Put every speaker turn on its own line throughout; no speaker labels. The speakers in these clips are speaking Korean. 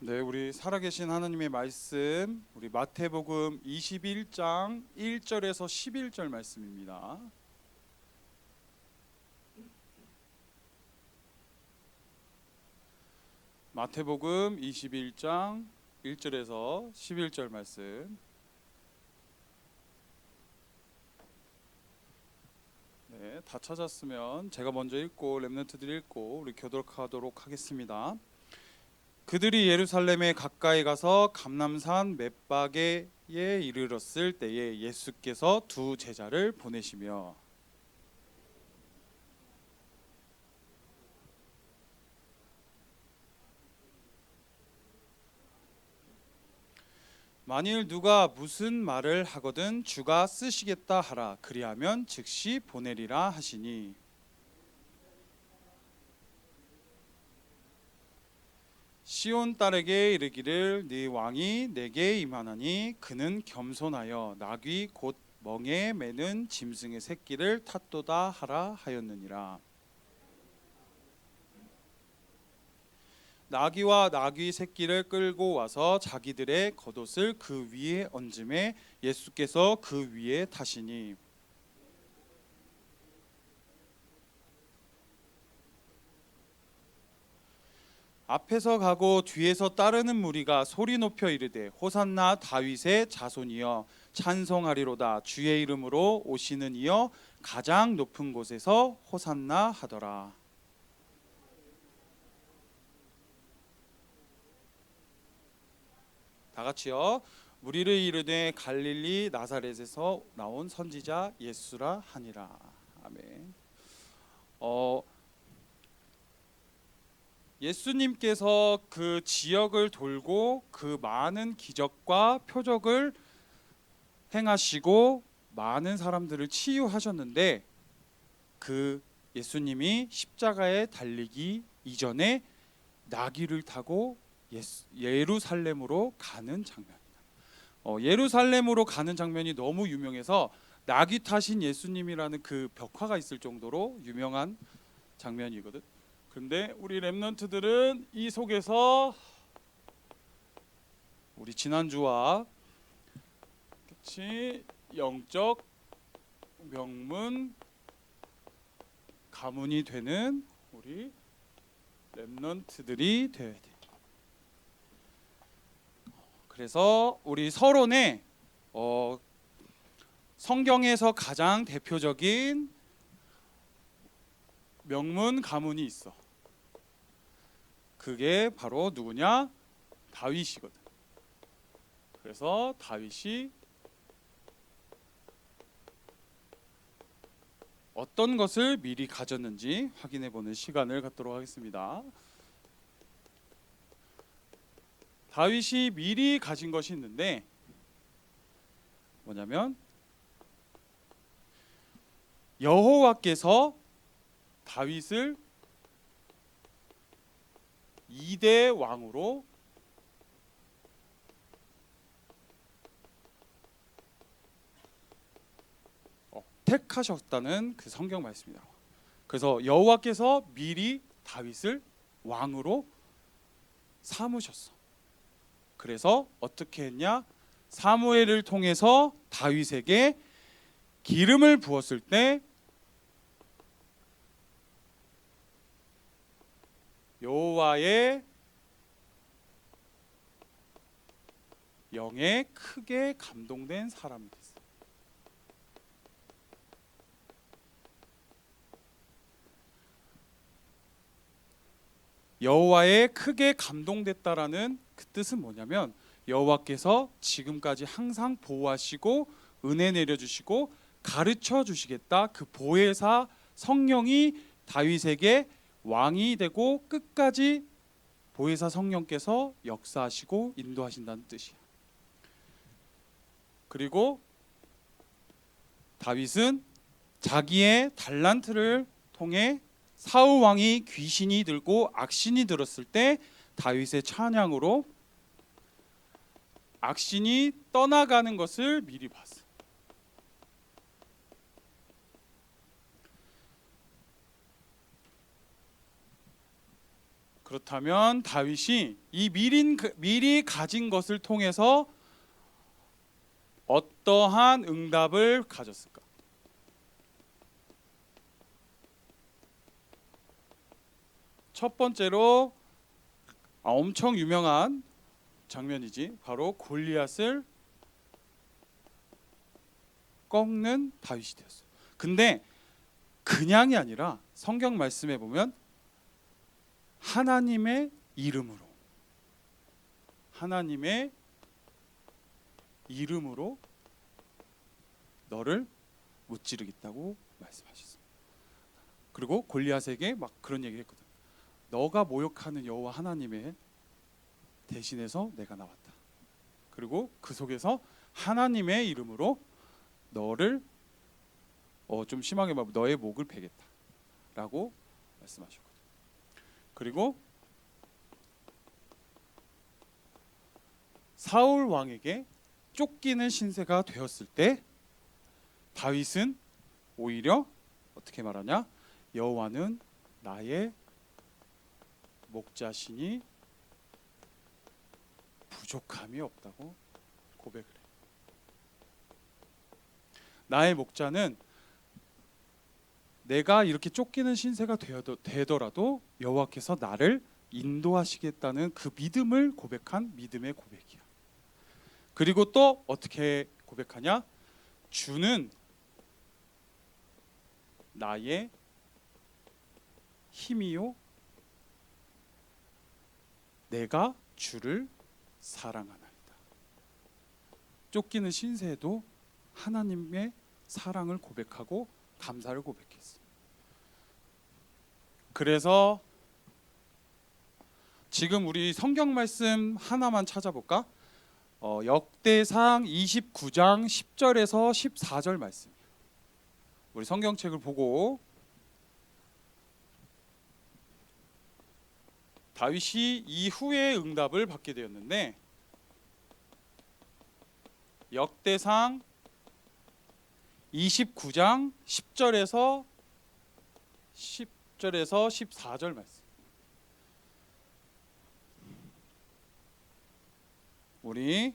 네, 우리 살아계신 하나님의 말씀, 우리 마태복음 21장 1절에서 11절 말씀입니다. 마태복음 21장 1절에서 11절 말씀. 네, 다 찾았으면 제가 먼저 읽고 렘넌트들이 읽고 우리 교독하도록 하겠습니다. 그들이 예루살렘에 가까이 가서 감람산 벳바게에 이르렀을 때에 예수께서 두 제자를 보내시며 만일 누가 무슨 말을 하거든 주가 쓰시겠다 하라. 그리하면 즉시 보내리라 하시니 시온 딸에게 이르기를 네 왕이 내게 임하나니 그는 겸손하여 나귀 곧 멍에 매는 짐승의 새끼를 탔도다 하라 하였느니라. 나귀와 나귀 새끼를 끌고 와서 자기들의 겉옷을 그 위에 얹음에 예수께서 그 위에 타시니 앞에서 가고 뒤에서 따르는 무리가 소리 높여 이르되 호산나 다윗의 자손이여 찬송하리로다. 주의 이름으로 오시는 이여 가장 높은 곳에서 호산나 하더라. 다 같이요. 무리를 이르되 갈릴리 나사렛에서 나온 선지자 예수라 하니라. 아멘. 예수님께서 그 지역을 돌고 그 많은 기적과 표적을 행하시고 많은 사람들을 치유하셨는데 그 예수님이 십자가에 달리기 이전에 나귀를 타고 예루살렘으로 가는 장면입니다. 예루살렘으로 가는 장면이 너무 유명해서 나귀 타신 예수님이라는 그 벽화가 있을 정도로 유명한 장면이거든. 그런데 우리 렘넌트들은 이 속에서 우리 지난주와 같이 영적 명문 가문이 되는 우리 렘넌트들이 되어야 돼. 그래서 우리 서론에 성경에서 가장 대표적인 명문 가문이 있어. 그게 바로 누구냐? 다윗이거든. 그래서 다윗이 어떤 것을 미리 가졌는지 확인해 보는 시간을 갖도록 하겠습니다. 다윗이 미리 가진 것이 있는데 뭐냐면 여호와께서 다윗을 2대 왕으로 택하셨다는 그 성경 말씀이다. 그래서 여호와께서 미리 다윗을 왕으로 삼으셨어. 그래서 어떻게 했냐? 사무엘을 통해서 다윗에게 기름을 부었을 때 여호와의 영에 크게 감동된 사람이 됐어. 여호와에 크게 감동됐다라는 그 뜻은 뭐냐면 여호와께서 지금까지 항상 보호하시고 은혜 내려주시고 가르쳐 주시겠다. 그 보혜사 성령이 다윗에게 왕이 되고 끝까지 보혜사 성령께서 역사하시고 인도하신다는 뜻이야. 그리고 다윗은 자기의 달란트를 통해 사울 왕이 귀신이 들고 악신이 들었을 때 다윗의 찬양으로 악신이 떠나가는 것을 미리 봤어. 그렇다면 다윗이 이 미리 가진 것을 통해서 어떠한 응답을 가졌을까? 첫 번째로 엄청 유명한 장면이지, 바로 골리앗을 꺾는 다윗이 되었어요. 근데 그냥이 아니라 성경 말씀에 보면 하나님의 이름으로 너를 무찌르겠다고 말씀하셨어요. 그리고 골리앗에게 막 그런 얘기를 했거든. 너가 모욕하는 여호와 하나님의 대신해서 내가 나왔다. 그리고 그 속에서 하나님의 이름으로 너를 좀 심하게 말하면 너의 목을 베겠다라고 말씀하셨거든. 그리고 사울 왕에게 쫓기는 신세가 되었을 때 다윗은 오히려 어떻게 말하냐? 여호와는 나의 목자시니 부족함이 없다고 고백을 해. 나의 목자는 내가 이렇게 쫓기는 신세가 되더라도 여호와께서 나를 인도하시겠다는 그 믿음을 고백한 믿음의 고백이야. 그리고 또 어떻게 고백하냐? 주는 나의 힘이요 내가 주를 사랑하나이다. 쫓기는 신세에도 하나님의 사랑을 고백하고 감사를 고백했어. 그래서 지금 우리 성경 말씀 하나만 찾아볼까? 역대상 29장 10절에서 14절 말씀이에요. 우리 성경책을 보고 다윗이 이후에 응답을 받게 되었는데, 역대상 29장 10절에서 14절 말씀. 우리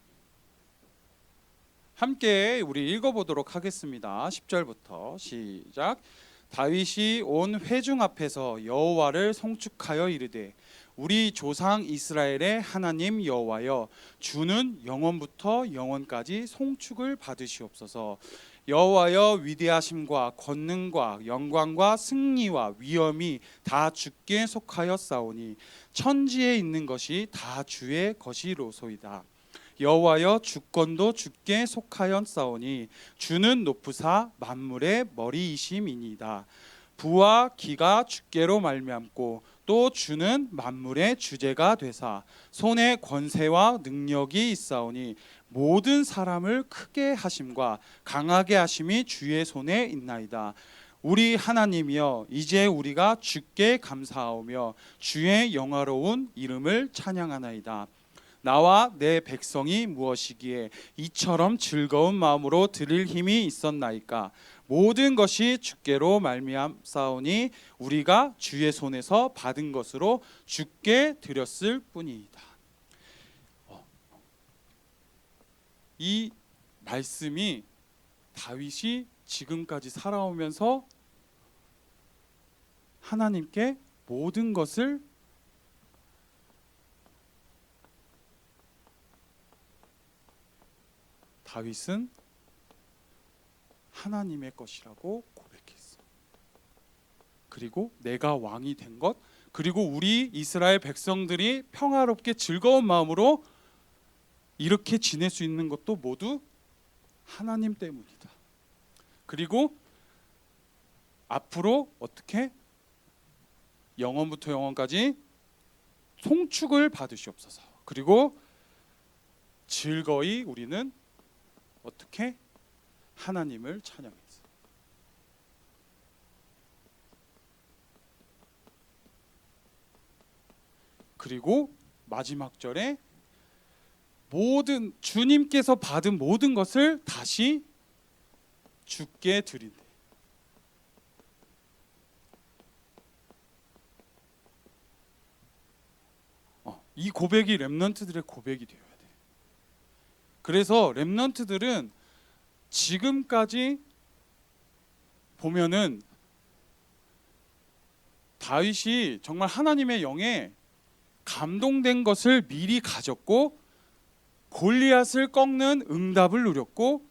함께 읽어보도록 하겠습니다. 10절부터 시작. 다윗이 온 회중 앞에서 여호와를 송축하여 이르되 우리 조상 이스라엘의 하나님 여호와여, 주는 영원부터 영원까지 송축을 받으시옵소서. 여호와여, 위대하심과 권능과 영광과 승리와 위엄이 다 주께 속하였사오니 천지에 있는 것이 다 주의 것이로소이다. 여호와여, 주권도 주께 속하였사오니 주는 높으사 만물의 머리이심이니이다. 부와 기가 주께로 말미암고 또 주는 만물의 주제가 되사 손에 권세와 능력이 있사오니 모든 사람을 크게 하심과 강하게 하심이 주의 손에 있나이다. 우리 하나님이여, 이제 우리가 주께 감사하오며 주의 영화로운 이름을 찬양하나이다. 나와 내 백성이 무엇이기에 이처럼 즐거운 마음으로 드릴 힘이 있었나이까? 모든 것이 주께로 말미암사오니 우리가 주의 손에서 받은 것으로 주께 드렸을 뿐이다. 이 말씀이 다윗이 지금까지 살아오면서 하나님께 모든 것을 다윗은 하나님의 것이라고 고백했어. 그리고 내가 왕이 된 것, 그리고 우리 이스라엘 백성들이 평화롭게 즐거운 마음으로 이렇게 지낼 수 있는 것도 모두 하나님 때문이다. 그리고 앞으로 어떻게 영원부터 영원까지 송축을 받으시옵소서. 그리고 즐거이 우리는 어떻게 하나님을 찬양했어. 그리고 마지막 절에 모든 주님께서 받은 모든 것을 다시 주께 드린대. 이 고백이 렘넌트들의 고백이 되어야 돼. 그래서 렘넌트들은 지금까지 보면은 다윗이 정말 하나님의 영에 감동된 것을 미리 가졌고 골리앗을 꺾는 응답을 누렸고,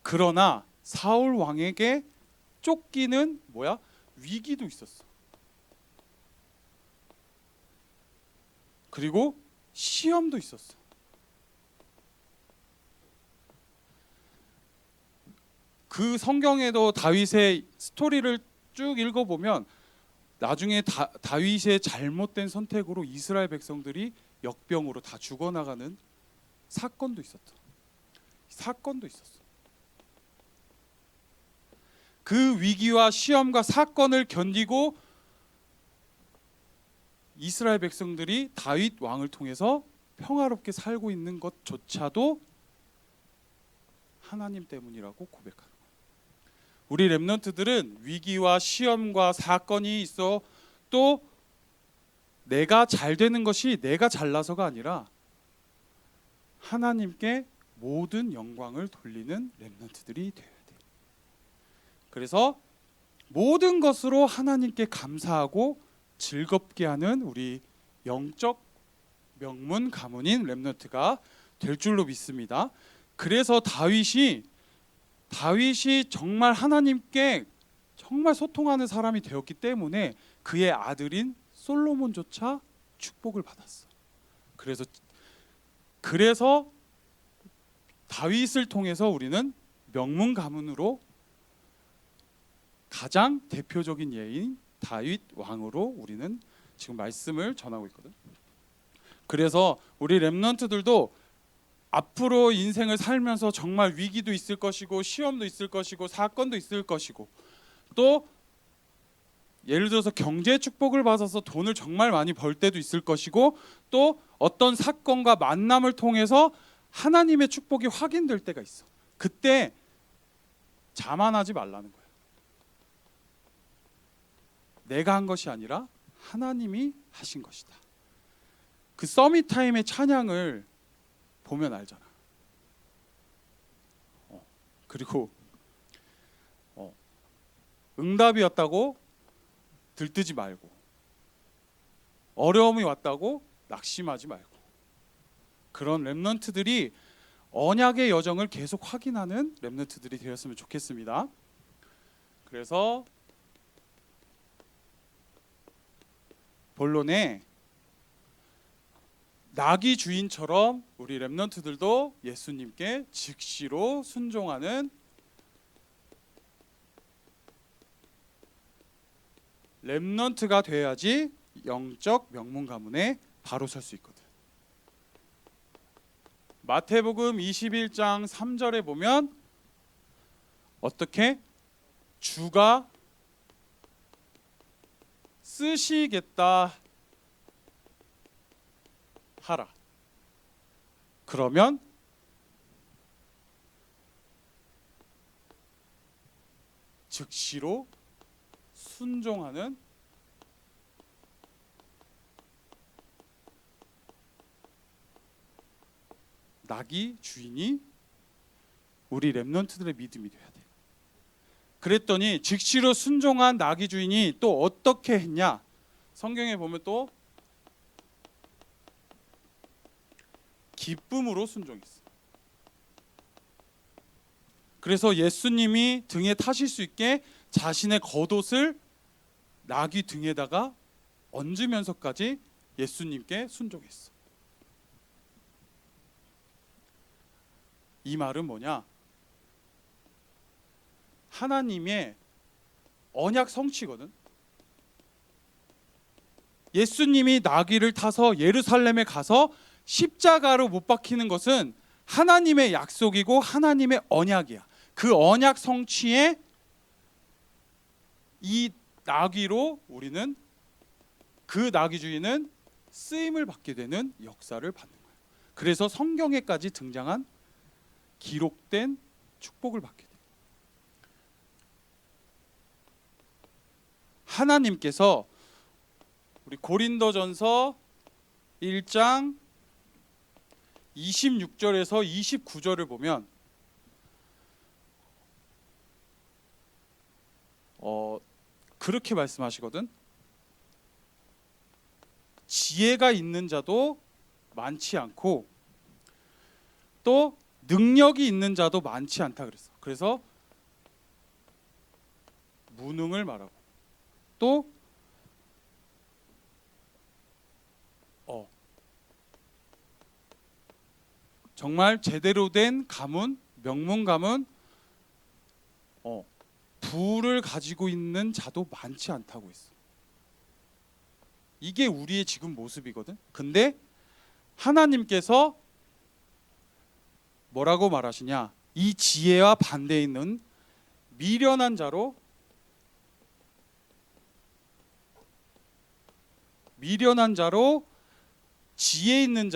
그러나 사울 왕에게 쫓기는 위기도 있었어. 그리고 시험도 있었어. 그 성경에도 다윗의 스토리를 쭉 읽어보면 나중에 다윗의 잘못된 선택으로 이스라엘 백성들이 역병으로 다 죽어나가는 사건도 있었죠. 사건도 있었어. 그 위기와 시험과 사건을 견디고 이스라엘 백성들이 다윗 왕을 통해서 평화롭게 살고 있는 것조차도 하나님 때문이라고 고백하는 거예요. 우리 렘넌트들은 위기와 시험과 사건이 있어 또 내가 잘 되는 것이 내가 잘나서가 아니라 하나님께 모든 영광을 돌리는 렘넌트들이 되어야 돼. 그래서 모든 것으로 하나님께 감사하고 즐겁게 하는 우리 영적 명문 가문인 렘넌트가 될 줄로 믿습니다. 그래서 다윗이 정말 하나님께 정말 소통하는 사람이 되었기 때문에 그의 아들인 솔로몬조차 축복을 받았어. 그래서 다윗을 통해서 우리는 명문 가문으로 가장 대표적인 예인 다윗 왕으로 우리는 지금 말씀을 전하고 있거든. 그래서 우리 렘넌트들도 앞으로 인생을 살면서 정말 위기도 있을 것이고 시험도 있을 것이고 사건도 있을 것이고 또 예를 들어서 경제 축복을 받아서 돈을 정말 많이 벌 때도 있을 것이고 또 어떤 사건과 만남을 통해서 하나님의 축복이 확인될 때가 있어. 그때 자만하지 말라는 거야. 내가 한 것이 아니라 하나님이 하신 것이다. 그 서밋 타임의 찬양을 보면 알잖아. 그리고 응답이 왔다고 들뜨지 말고 어려움이 왔다고 낙심하지 말고 그런 렘넌트들이 언약의 여정을 계속 확인하는 렘넌트들이 되었으면 좋겠습니다. 그래서 본론에 나귀 주인처럼 우리 렘넌트들도 예수님께 즉시로 순종하는 렘넌트가 돼야지 영적 명문 가문에 바로 설 수 있거든. 마태복음 21장 3절에 보면 어떻게 주가 쓰시겠다 하라. 그러면 즉시로 순종하는 나귀 주인이 우리 렘넌트들의 믿음이 돼야 돼. 그랬더니 즉시로 순종한 나귀 주인이 또 어떻게 했냐? 성경에 보면 또 기쁨으로 순종했어. 그래서 예수님이 등에 타실 수 있게 자신의 겉옷을 나귀 등에다가 얹으면서까지 예수님께 순종했어. 이 말은 뭐냐? 하나님의 언약 성취거든. 예수님이 나귀를 타서 예루살렘에 가서 십자가로 못 박히는 것은 하나님의 약속이고 하나님의 언약이야. 그 언약 성취에 이 나귀로 우리는 그 나귀 주인은 쓰임을 받게 되는 역사를 받는 거예요. 그래서 성경에까지 등장한 기록된 축복을 받게 돼요. 하나님께서 우리 고린도전서 1장 26절에서 29절을 보면 그렇게 말씀하시거든. 지혜가 있는 자도 많지 않고 또 능력이 있는 자도 많지 않다 그랬어. 그래서 무능을 말하고 또 정말 제대로 된 가문, 명문 가문, 부를 가지고 있는 자도 많지 않다고 했어. 이게 우리의 지금 모습이거든. 근데 하나님께서 뭐라고 말하시냐? 이 지혜와 반대에 있는 미련한 자로 지혜 있는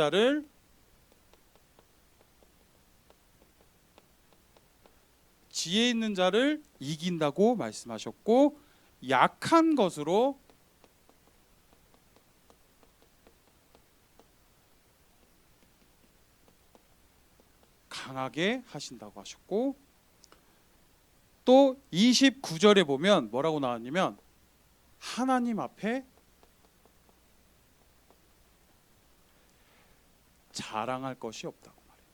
자를 이긴다고 말씀하셨고, 약한 것으로 강하게 하신다고 하셨고, 또 29절에 보면 뭐라고 나왔냐면 하나님 앞에 자랑할 것이 없다고 말해요.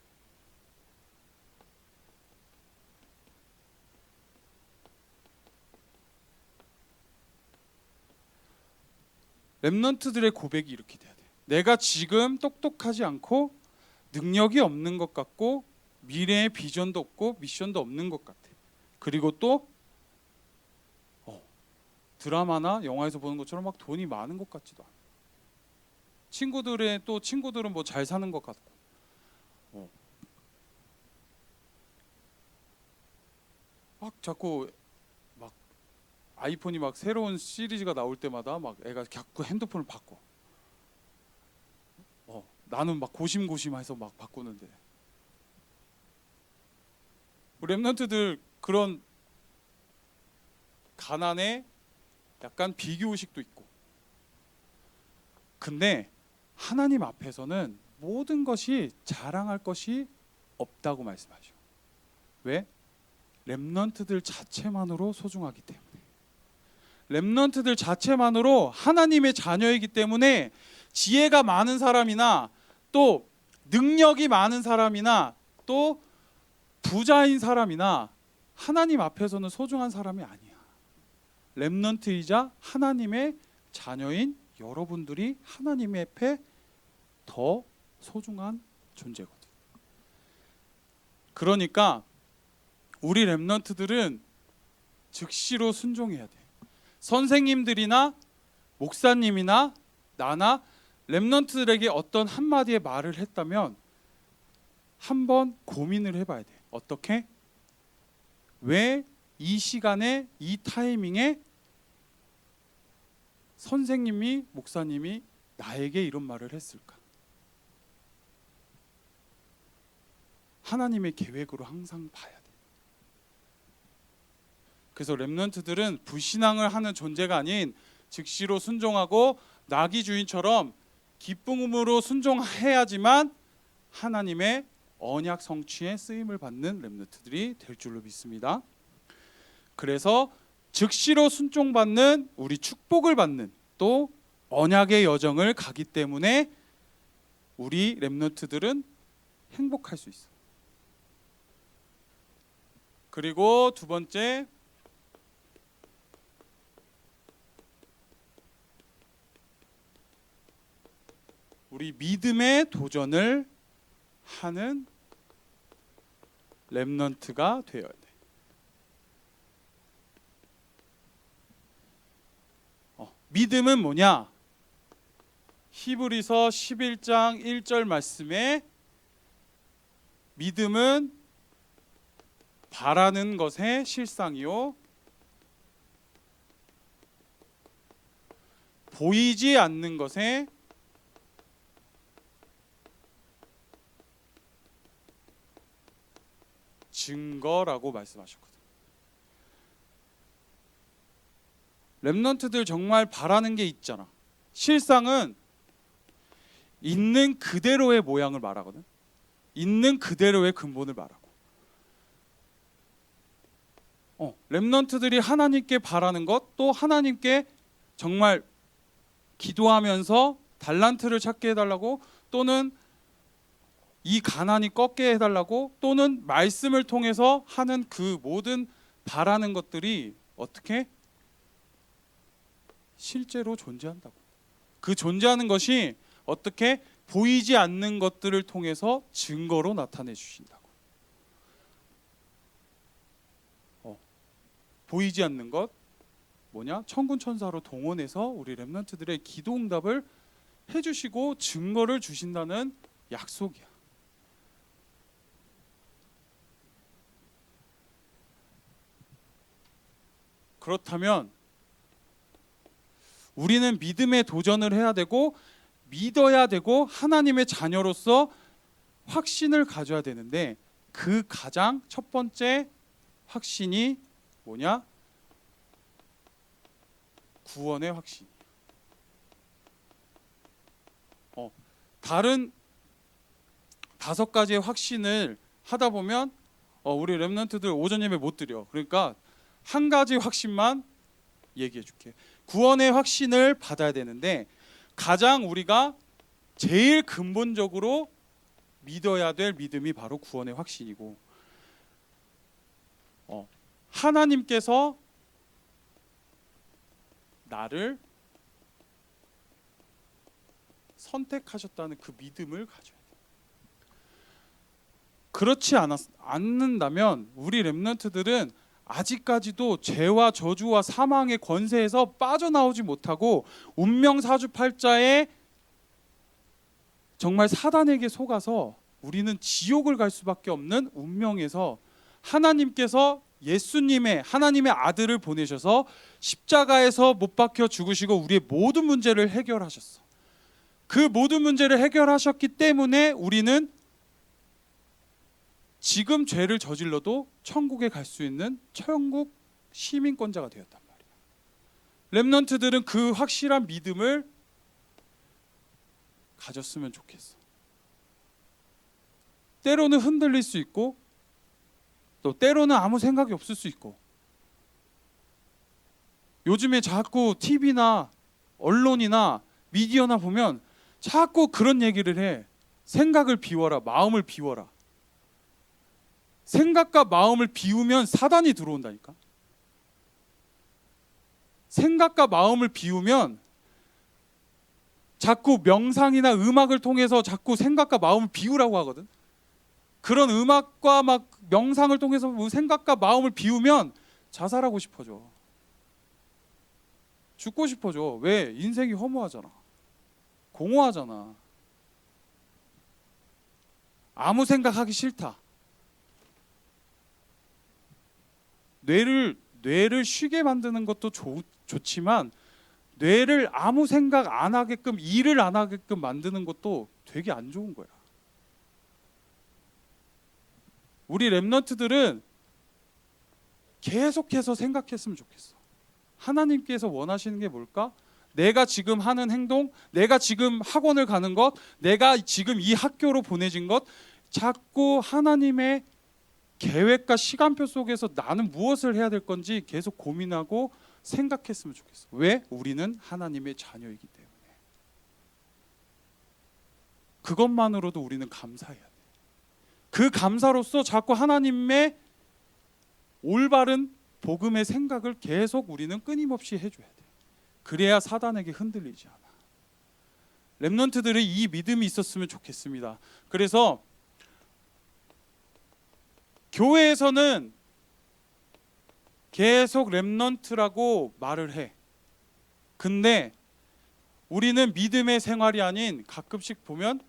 렘넌트들의 고백이 이렇게 돼야 돼. 내가 지금 똑똑하지 않고 능력이 없는 것 같고 미래의 비전도 없고 미션도 없는 것 같아. 그리고 또 드라마나 영화에서 보는 것처럼 막 돈이 많은 것 같지도 않아. 친구들은 뭐 잘 사는 것 같고, 막 자꾸 막 아이폰이 막 새로운 시리즈가 나올 때마다 막 애가 자꾸 핸드폰을 바꿔. 나는 막 고심고심해서 막 바꾸는데, 우리 랩런트들 그런 가난에 약간 비교의식도 있고. 근데 하나님 앞에서는 모든 것이 자랑할 것이 없다고 말씀하셔. 왜? 렘넌트들 자체만으로 소중하기 때문에. 렘넌트들 자체만으로 하나님의 자녀이기 때문에 지혜가 많은 사람이나 또 능력이 많은 사람이나 또 부자인 사람이나 하나님 앞에서는 소중한 사람이 아니야. 렘넌트이자 하나님의 자녀인 여러분들이 하나님 앞에 더 소중한 존재거든. 그러니까 우리 렘넌트들은 즉시로 순종해야 돼. 선생님들이나 목사님이나 나나 렘넌트들에게 어떤 한마디의 말을 했다면 한번 고민을 해봐야 돼. 어떻게? 왜 이 시간에 이 타이밍에 선생님이 목사님이 나에게 이런 말을 했을까? 하나님의 계획으로 항상 봐야 돼. 그래서 렘넌트들은 불신앙을 하는 존재가 아닌 즉시로 순종하고 나귀 주인처럼 기쁨으로 순종해야지만 하나님의 언약 성취에 쓰임을 받는 렘넌트들이 될 줄로 믿습니다. 그래서 즉시로 순종받는 우리 축복을 받는 또 언약의 여정을 가기 때문에 우리 렘넌트들은 행복할 수 있어. 그리고 두 번째, 우리 믿음의 도전을 하는 렘넌트가 되어야 돼. 믿음은 뭐냐? 히브리서 11장 1절 말씀에 믿음은 바라는 것의 실상이요 보이지 않는 것의 증거라고 말씀하셨거든요. 렘넌트들 정말 바라는 게 있잖아. 실상은 있는 그대로의 모양을 말하거든. 있는 그대로의 근본을 말하고. 렘넌트들이 하나님께 바라는 것, 또 하나님께 정말 기도하면서 달란트를 찾게 해달라고, 또는 이 가난이 꺾게 해달라고, 또는 말씀을 통해서 하는 그 모든 바라는 것들이 어떻게 실제로 존재한다고. 그 존재하는 것이 어떻게 보이지 않는 것들을 통해서 증거로 나타내 주신다고. 보이지 않는 것 뭐냐? 천군 천사로 동원해서 우리 렘넌트들의 기도 응답을 해주시고 증거를 주신다는 약속이야. 그렇다면 우리는 믿음에 도전을 해야 되고 믿어야 되고 하나님의 자녀로서 확신을 가져야 되는데, 그 가장 첫 번째 확신이 뭐냐? 구원의 확신. 다른 5가지의 확신을 하다 보면 우리 렘넌트들 오전 예배 못 드려. 그러니까 한 가지 확신만 얘기해 줄게. 구원의 확신을 받아야 되는데, 가장 우리가 제일 근본적으로 믿어야 될 믿음이 바로 구원의 확신이고, 하나님께서 나를 선택하셨다는 그 믿음을 가져야 돼. 그렇지 않는다면 우리 렘넌트들은 아직까지도 죄와 저주와 사망의 권세에서 빠져나오지 못하고 운명 사주팔자에 정말 사단에게 속아서 우리는 지옥을 갈 수밖에 없는 운명에서, 하나님께서 하나님의 아들을 보내셔서 십자가에서 못 박혀 죽으시고 우리의 모든 문제를 해결하셨어. 그 모든 문제를 해결하셨기 때문에 우리는 지금 죄를 저질러도 천국에 갈 수 있는 천국 시민권자가 되었단 말이야. 렘넌트들은 그 확실한 믿음을 가졌으면 좋겠어. 때로는 흔들릴 수 있고, 또 때로는 아무 생각이 없을 수 있고. 요즘에 자꾸 TV나 언론이나 미디어나 보면 자꾸 그런 얘기를 해. 생각을 비워라, 마음을 비워라. 생각과 마음을 비우면 사단이 들어온다니까. 생각과 마음을 비우면 자꾸 명상이나 음악을 통해서 자꾸 생각과 마음을 비우라고 하거든. 그런 음악과 막 명상을 통해서 생각과 마음을 비우면 자살하고 싶어져. 죽고 싶어져. 왜? 인생이 허무하잖아. 공허하잖아. 아무 생각하기 싫다. 뇌를 쉬게 만드는 것도 좋지만, 뇌를 아무 생각 안 하게끔, 일을 안 하게끔 만드는 것도 되게 안 좋은 거야. 우리 렘넌트들은 계속해서 생각했으면 좋겠어. 하나님께서 원하시는 게 뭘까? 내가 지금 하는 행동, 내가 지금 학원을 가는 것, 내가 지금 이 학교로 보내진 것, 자꾸 하나님의 계획과 시간표 속에서 나는 무엇을 해야 될 건지 계속 고민하고 생각했으면 좋겠어. 왜? 우리는 하나님의 자녀이기 때문에. 그것만으로도 우리는 감사해야 돼. 그 감사로서 자꾸 하나님의 올바른 복음의 생각을 계속 우리는 끊임없이 해줘야 돼. 그래야 사단에게 흔들리지 않아. 렘넌트들의 이 믿음이 있었으면 좋겠습니다. 그래서 교회에서는 계속 렘넌트라고 말을 해. 근데 우리는 믿음의 생활이 아닌 가끔씩 보면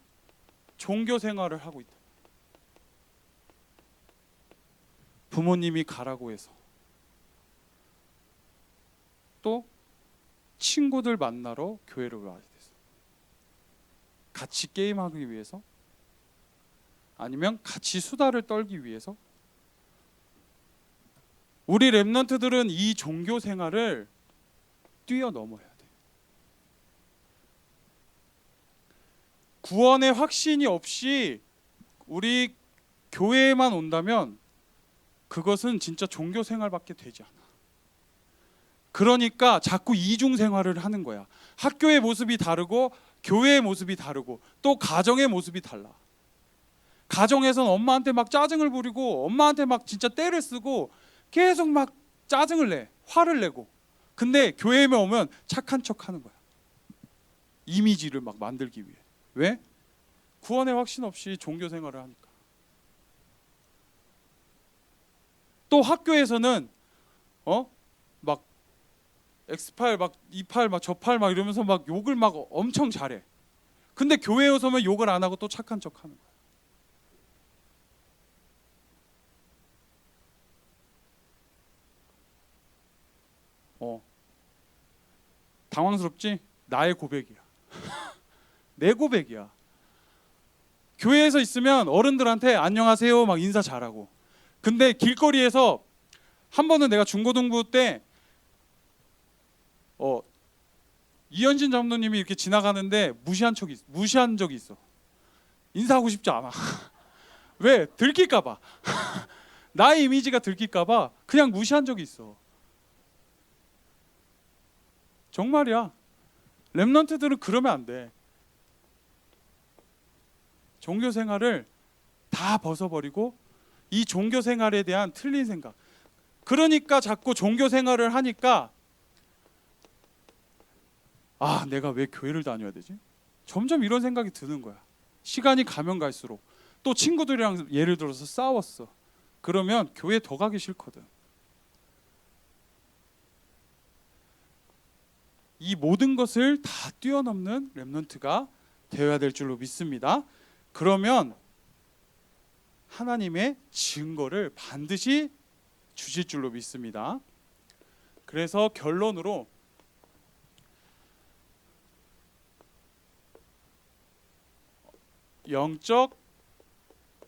종교 생활을 하고 있다. 부모님이 가라고 해서, 또 친구들 만나러 교회를 와야 돼서, 같이 게임하기 위해서, 아니면 같이 수다를 떨기 위해서. 우리 렘넌트들은 이 종교 생활을 뛰어넘어야 돼. 구원의 확신이 없이 우리 교회에만 온다면 그것은 진짜 종교 생활밖에 되지 않아. 그러니까 자꾸 이중 생활을 하는 거야. 학교의 모습이 다르고 교회의 모습이 다르고 또 가정의 모습이 달라. 가정에서는 엄마한테 막 짜증을 부리고 엄마한테 막 진짜 떼를 쓰고 계속 막 짜증을 내, 화를 내고. 근데 교회에 오면 착한 척 하는 거야. 이미지를 막 만들기 위해. 왜? 구원의 확신 없이 종교 생활을 하니까. 또 학교에서는 막 X팔 막 E팔 막 저팔 막 이러면서 막 욕을 막 엄청 잘해. 근데 교회에 오면 욕을 안 하고 또 착한 척 하는 거야. 당황스럽지? 나의 고백이야. 내 고백이야. 교회에서 있으면 어른들한테 안녕하세요 막 인사 잘하고. 근데 길거리에서 한 번은 내가 중고등부 때 이현진 장로님이 이렇게 지나가는데 무시한 적이 있어. 인사하고 싶지 않아. 왜? 들킬까봐. 나의 이미지가 들킬까봐 그냥 무시한 적이 있어. 정말이야. 렘넌트들은 그러면 안 돼. 종교 생활을 다 벗어버리고 이 종교 생활에 대한 틀린 생각. 그러니까 자꾸 종교 생활을 하니까 내가 왜 교회를 다녀야 되지? 점점 이런 생각이 드는 거야. 시간이 가면 갈수록 또 친구들이랑 예를 들어서 싸웠어. 그러면 교회 더 가기 싫거든. 이 모든 것을 다 뛰어넘는 렘넌트가 되어야 될 줄로 믿습니다. 그러면 하나님의 증거를 반드시 주실 줄로 믿습니다. 그래서 결론으로 영적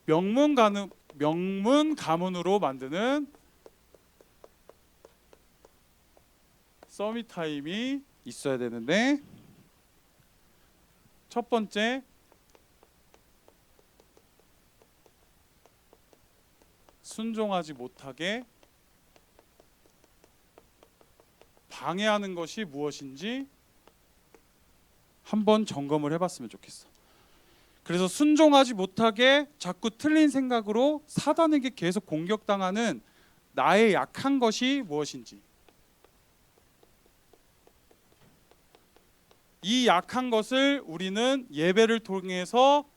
명문 가문으로 만드는 서밋 타임이 있어야 되는데, 첫 번째, 순종하지 못하게 방해하는 것이 무엇인지 한번 점검을 해봤으면 좋겠어. 그래서 순종하지 못하게 자꾸 틀린 생각으로 사단에게 계속 공격당하는 나의 약한 것이 무엇인지, 이 약한 것을 우리는 예배를 통해서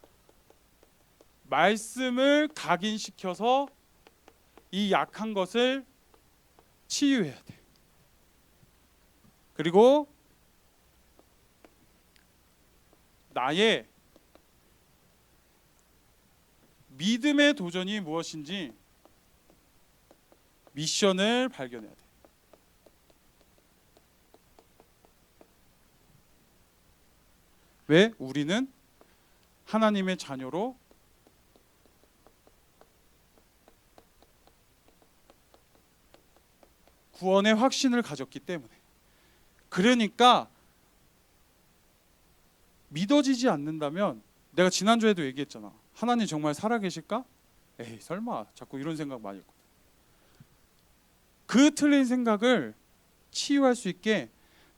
말씀을 각인시켜서 이 약한 것을 치유해야 돼. 그리고 나의 믿음의 도전이 무엇인지 미션을 발견해야 돼. 왜? 우리는 하나님의 자녀로 구원의 확신을 가졌기 때문에. 그러니까 믿어지지 않는다면, 내가 지난주에도 얘기했잖아. 하나님 정말 살아계실까? 에이 설마, 자꾸 이런 생각 많이 했거든. 그 틀린 생각을 치유할 수 있게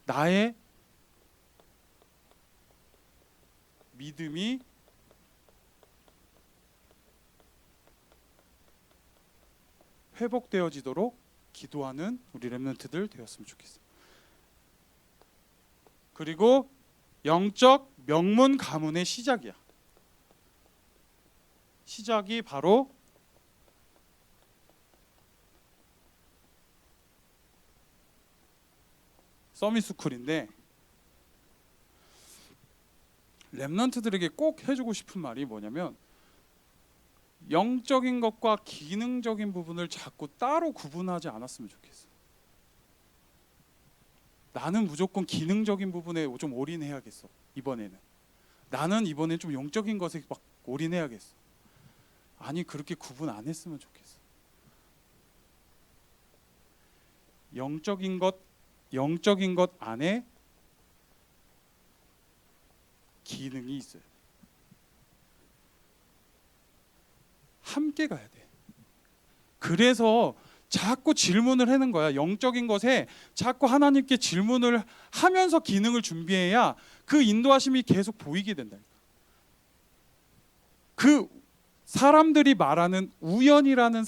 나의 믿음이 회복되어지도록 기도하는 우리 렘넌트들 되었으면 좋겠어. 그리고 영적 명문 가문의 시작이야. 시작이 바로 서밋스쿨인데, 렘넌트들에게 꼭 해주고 싶은 말이 뭐냐면, 영적인 것과 기능적인 부분을 자꾸 따로 구분하지 않았으면 좋겠어. 나는 무조건 기능적인 부분에 좀 올인해야겠어. 이번에는 나는 이번엔 좀 영적인 것에 막 올인해야겠어. 아니, 그렇게 구분 안 했으면 좋겠어. 영적인 것 안에 기능이 있어요. 함께 가야 돼. 그래서 자꾸 질문을 하는 거야. 영적인 것에 자꾸 하나님께 질문을 하면서 기능을 준비해야 그 인도하심이 계속 보이게 된다. 그 사람들이 말하는 우연이라는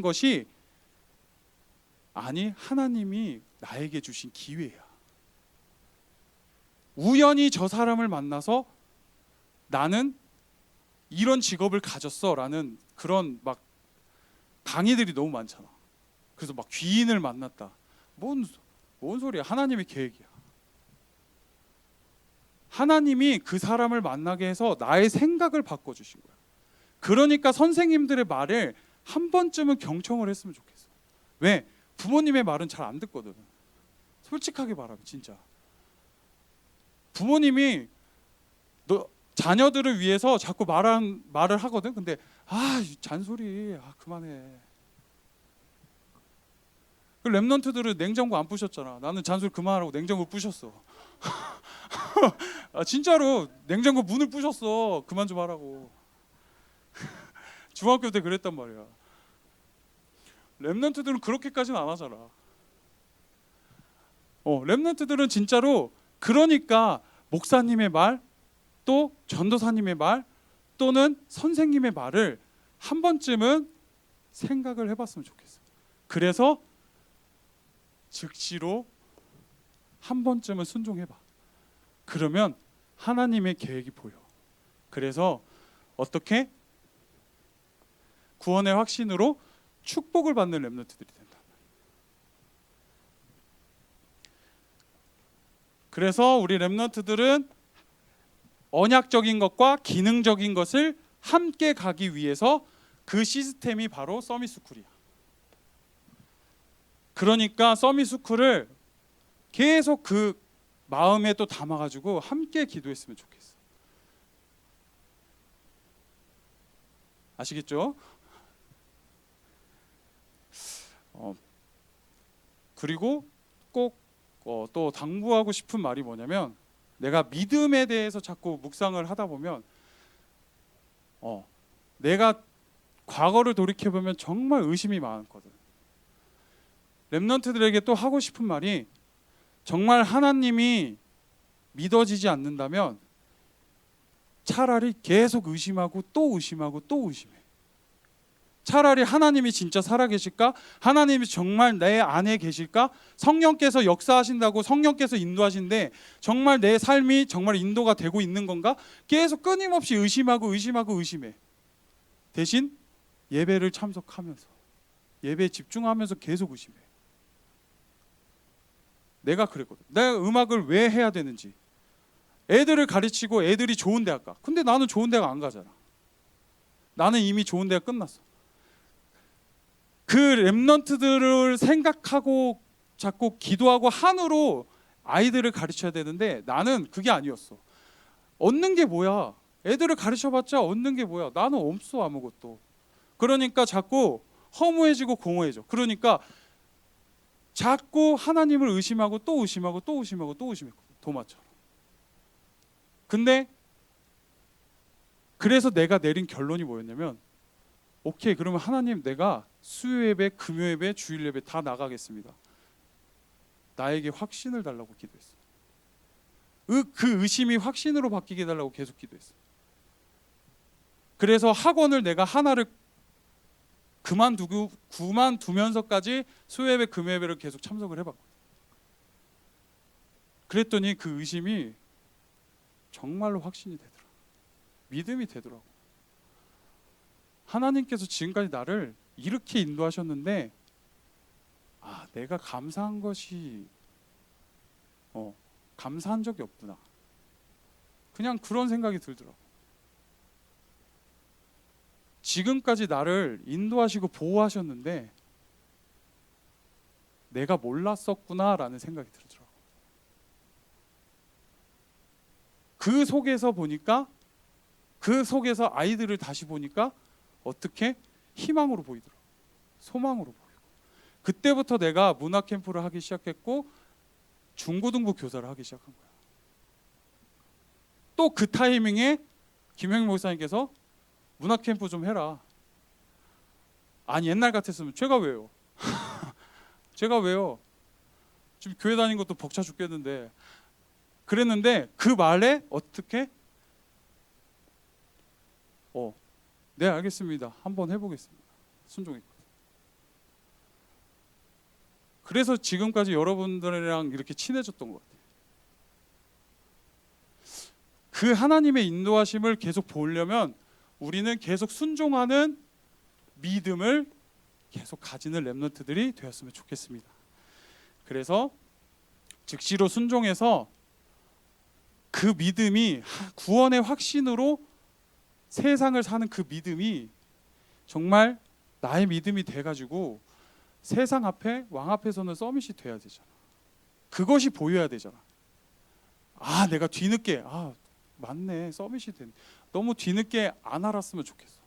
것이 아니, 하나님이 나에게 주신 기회야. 우연히 저 사람을 만나서 나는 이런 직업을 가졌어라는 그런 막 강의들이 너무 많잖아. 그래서 막 귀인을 만났다. 뭔 소리야? 하나님의 계획이야. 하나님이 그 사람을 만나게 해서 나의 생각을 바꿔주신 거야. 그러니까 선생님들의 말을 한 번쯤은 경청을 했으면 좋겠어. 왜? 부모님의 말은 잘 안 듣거든. 솔직하게 말하면 진짜. 부모님이 너 자녀들을 위해서 자꾸 말을 하거든. 근데 잔소리 그만해. 그 랩런트들은 냉장고 안 부셨잖아. 나는 잔소리 그만하라고 냉장고 부셨어. 진짜로 냉장고 문을 부셨어. 그만 좀 하라고. 중학교 때 그랬단 말이야. 랩런트들은 그렇게까지는 안 하잖아. 랩런트들은 진짜로 그러니까 목사님의 말, 또 전도사님의 말, 또는 선생님의 말을 한 번쯤은 생각을 해봤으면 좋겠어. 그래서 즉시로 한 번쯤은 순종해봐. 그러면 하나님의 계획이 보여. 그래서 어떻게? 구원의 확신으로 축복을 받는 렘넌트들이 된다. 그래서 우리 렘넌트들은 언약적인 것과 기능적인 것을 함께 가기 위해서 그 시스템이 바로 서밋스쿨이야. 그러니까 서밋스쿨을 계속 그 마음에 또 담아가지고 함께 기도했으면 좋겠어. 아시겠죠? 그리고 꼭 또 당부하고 싶은 말이 뭐냐면, 내가 믿음에 대해서 자꾸 묵상을 하다 보면 내가 과거를 돌이켜보면 정말 의심이 많았거든. 렘넌트들에게 또 하고 싶은 말이, 정말 하나님이 믿어지지 않는다면 차라리 계속 의심하고 또 의심하고 또 의심해. 차라리 하나님이 진짜 살아계실까? 하나님이 정말 내 안에 계실까? 성령께서 역사하신다고 성령께서 인도하신데 정말 내 삶이 정말 인도가 되고 있는 건가? 계속 끊임없이 의심하고 의심해. 대신 예배를 참석하면서, 예배에 집중하면서 계속 의심해. 내가 그랬거든. 내가 음악을 왜 해야 되는지. 애들을 가르치고 애들이 좋은 대학 가. 근데 나는 좋은 대학 안 가잖아. 나는 이미 좋은 대학 끝났어. 그 렘넌트들을 생각하고 자꾸 기도하고 한으로 아이들을 가르쳐야 되는데 나는 그게 아니었어. 얻는 게 뭐야? 애들을 가르쳐봤자 얻는 게 뭐야? 나는 없어, 아무것도. 그러니까 자꾸 허무해지고 공허해져. 그러니까 자꾸 하나님을 의심하고 또 의심하고 또 의심하고 또 의심했거든. 도마처럼. 근데 그래서 내가 내린 결론이 뭐였냐면, 오케이, 그러면 하나님, 내가 수요 예배, 금요 예배, 주일 예배 다 나가겠습니다. 나에게 확신을 달라고 기도했어. 그 의심이 확신으로 바뀌게 해달라고 계속 기도했어. 그래서 학원을 내가 하나를 그만두면서까지 수요 예배, 금요 예배를 계속 참석을 해봤거든. 그랬더니 그 의심이 정말로 확신이 되더라. 믿음이 되더라고. 하나님께서 지금까지 나를 이렇게 인도하셨는데 내가 감사한 것이 감사한 적이 없구나. 그냥 그런 생각이 들더라고. 지금까지 나를 인도하시고 보호하셨는데 내가 몰랐었구나라는 생각이 들더라고. 그 속에서 보니까, 그 속에서 아이들을 다시 보니까 어떻게? 희망으로 보이더라고. 소망으로 보이고. 그때부터 내가 문화 캠프를 하기 시작했고 중고등부 교사를 하기 시작한 거야. 또 그 타이밍에 김영희 목사님께서 문화 캠프 좀 해라. 아니 옛날 같았으면 제가 왜요? 제가 왜요? 지금 교회 다닌 것도 벅차 죽겠는데. 그랬는데 그 말에 어떻게? 네 알겠습니다. 한번 해보겠습니다. 순종했거든요. 그래서 지금까지 여러분들이랑 이렇게 친해졌던 것 같아요. 그 하나님의 인도하심을 계속 보려면 우리는 계속 순종하는 믿음을 계속 가지는 렘넌트들이 되었으면 좋겠습니다. 그래서 즉시로 순종해서 그 믿음이 구원의 확신으로 세상을 사는 그 믿음이 정말 나의 믿음이 돼가지고 세상 앞에 왕 앞에서는 서밋이 돼야 되잖아. 그것이 보여야 되잖아. 아 내가 뒤늦게 맞네 서밋이 된. 너무 뒤늦게 안 알았으면 좋겠어.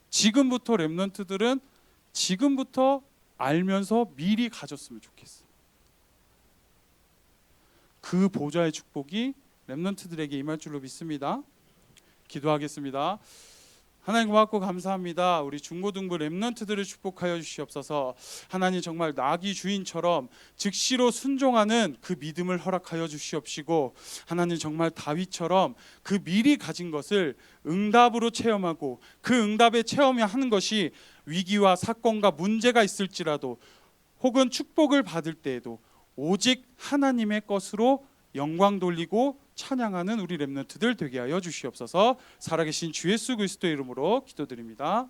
지금부터 렘넌트들은 지금부터 알면서 미리 가졌으면 좋겠어. 그 보좌의 축복이 렘넌트들에게 임할 줄로 믿습니다. 기도하겠습니다. 하나님 고맙고 감사합니다. 우리 중고등부 렘넌트들을 축복하여 주시옵소서. 하나님 정말 나귀 주인처럼 즉시로 순종하는 그 믿음을 허락하여 주시옵시고, 하나님 정말 다윗처럼 그 미리 가진 것을 응답으로 체험하고 그 응답에 체험하는 것이 위기와 사건과 문제가 있을지라도 혹은 축복을 받을 때에도 오직 하나님의 것으로 영광 돌리고 찬양하는 우리 렘넌트들 되게 하여 주시옵소서. 살아계신 주 예수 그리스도의 이름으로 기도드립니다.